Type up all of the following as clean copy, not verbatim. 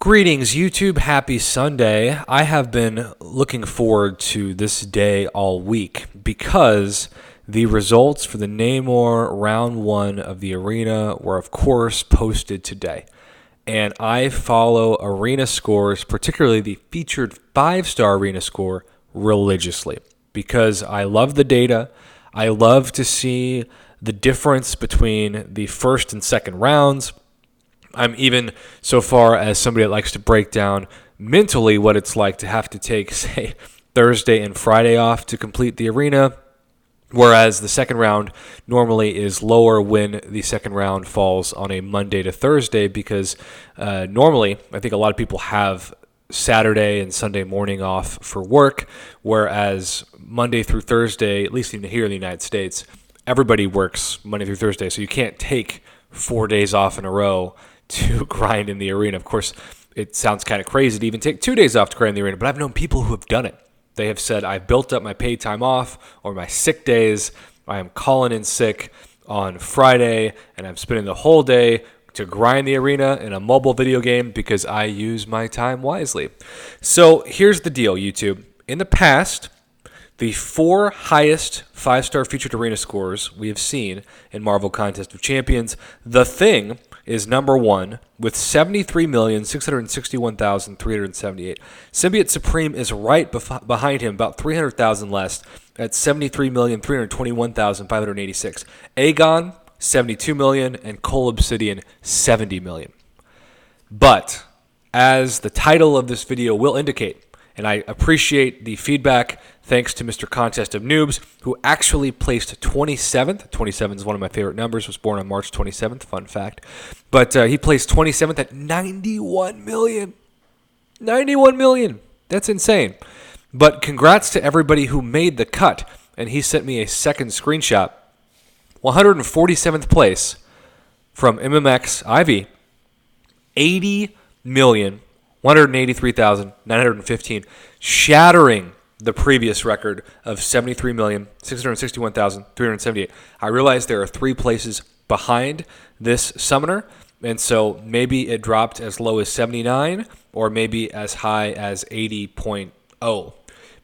Greetings, YouTube. Happy Sunday. I have been looking forward to this day all week because the results for the Namor round 1 of the arena were, of course, posted today. And I follow arena scores, particularly the featured 5-star arena score, religiously because I love the data. I love to see the difference between the first and second rounds. I'm even so far as somebody that likes to break down mentally what it's like to have to take, say, Thursday and Friday off to complete the arena, whereas the second round normally is lower when the second round falls on a Monday to Thursday because normally I think a lot of people have Saturday and Sunday morning off for work, whereas Monday through Thursday, at least here in the United States, everybody works Monday through Thursday, so you can't take 4 days off in a row to grind in the arena. Of course, it sounds kind of crazy to even take 2 days off to grind in the arena, but I've known people who have done it. They have said, I've built up my paid time off or my sick days. I am calling in sick on Friday, and I'm spending the whole day to grind the arena in a mobile video game because I use my time wisely. So here's the deal, YouTube. In the past, the 4 highest 5-star featured arena scores we have seen in Marvel Contest of Champions, The Thing is number 1 with 73,661,378. Symbiote Supreme is right behind him, about 300,000 less, at 73,321,586. Aegon, 72 million, and Cole Obsidian, 70 million. But, as the title of this video will indicate, and I appreciate the feedback, thanks to Mr. Contest of Noobs, who actually placed 27th. 27 is one of my favorite numbers, was born on March 27th, fun fact. But he placed 27th at 91 million. 91 million. That's insane. But congrats to everybody who made the cut. And he sent me a second screenshot. 147th place from MMX IV. 80,183,915, shattering the previous record of 73,661,378. I realize there are 3 places behind this summoner, and so maybe it dropped as low as 79 or maybe as high as 80.0.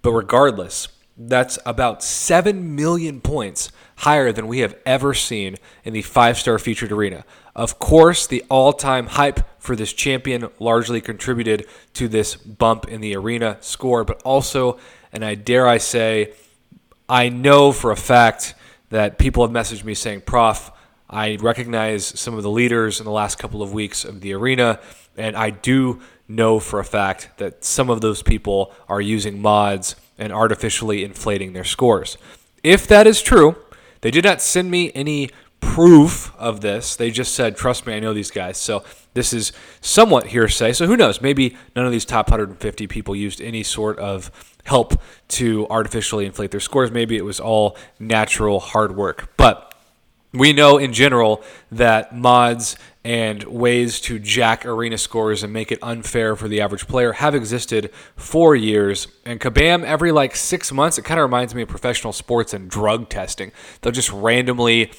But regardless, that's about 7 million points higher than we have ever seen in the 5-star featured arena. Of course, the all-time hype for this champion largely contributed to this bump in the arena score, but also, and I dare I say, I know for a fact that people have messaged me saying, Prof, I recognize some of the leaders in the last couple of weeks of the arena, and I do know for a fact that some of those people are using mods and artificially inflating their scores. If that is true, they did not send me any proof of this. They just said, trust me, I know these guys. So this is somewhat hearsay. So who knows? Maybe none of these top 150 people used any sort of help to artificially inflate their scores. Maybe it was all natural hard work. But we know in general that mods and ways to jack arena scores and make it unfair for the average player have existed for years. And kabam, every 6 months, it kind of reminds me of professional sports and drug testing. They'll just randomly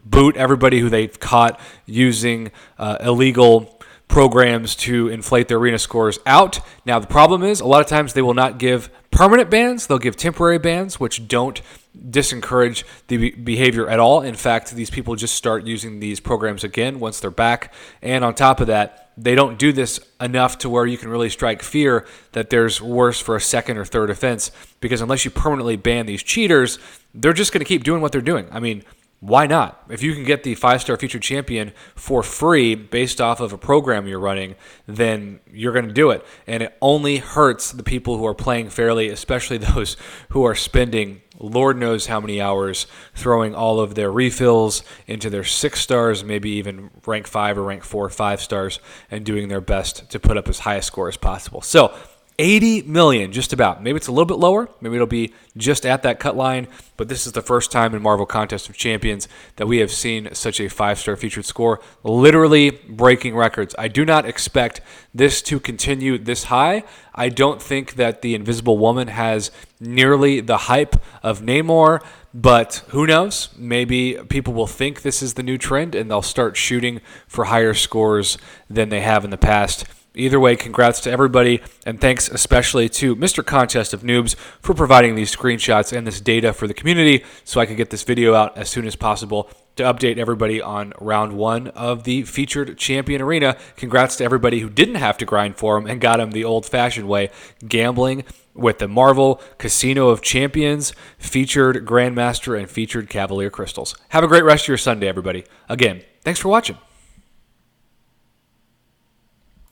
boot everybody who they've caught using illegal programs to inflate their arena scores out. Now, the problem is a lot of times they will not give permanent bans. They'll give temporary bans, which don't disencourage the behavior at all. In fact, these people just start using these programs again once they're back. And on top of that, they don't do this enough to where you can really strike fear that there's worse for a second or third offense, because unless you permanently ban these cheaters, they're just going to keep doing what they're doing. I mean, why not? If you can get the 5-star featured champion for free based off of a program you're running, then you're going to do it. And it only hurts the people who are playing fairly, especially those who are spending Lord knows how many hours throwing all of their refills into their 6 stars, maybe even rank 5 or rank 4, 5 stars, and doing their best to put up as high a score as possible. So 80 million, just about. Maybe it's a little bit lower. Maybe it'll be just at that cut line. But this is the first time in Marvel Contest of Champions that we have seen such a 5-star featured score, literally breaking records. I do not expect this to continue this high. I don't think that the Invisible Woman has nearly the hype of Namor, but who knows? Maybe people will think this is the new trend and they'll start shooting for higher scores than they have in the past Either way, congrats to everybody, and thanks especially to Mr. Contest of Noobs for providing these screenshots and this data for the community so I could get this video out as soon as possible to update everybody on round 1 of the featured champion arena. Congrats to everybody who didn't have to grind for them and got them the old-fashioned way, gambling with the Marvel Casino of Champions, featured Grandmaster, and featured Cavalier Crystals. Have a great rest of your Sunday, everybody. Again, thanks for watching.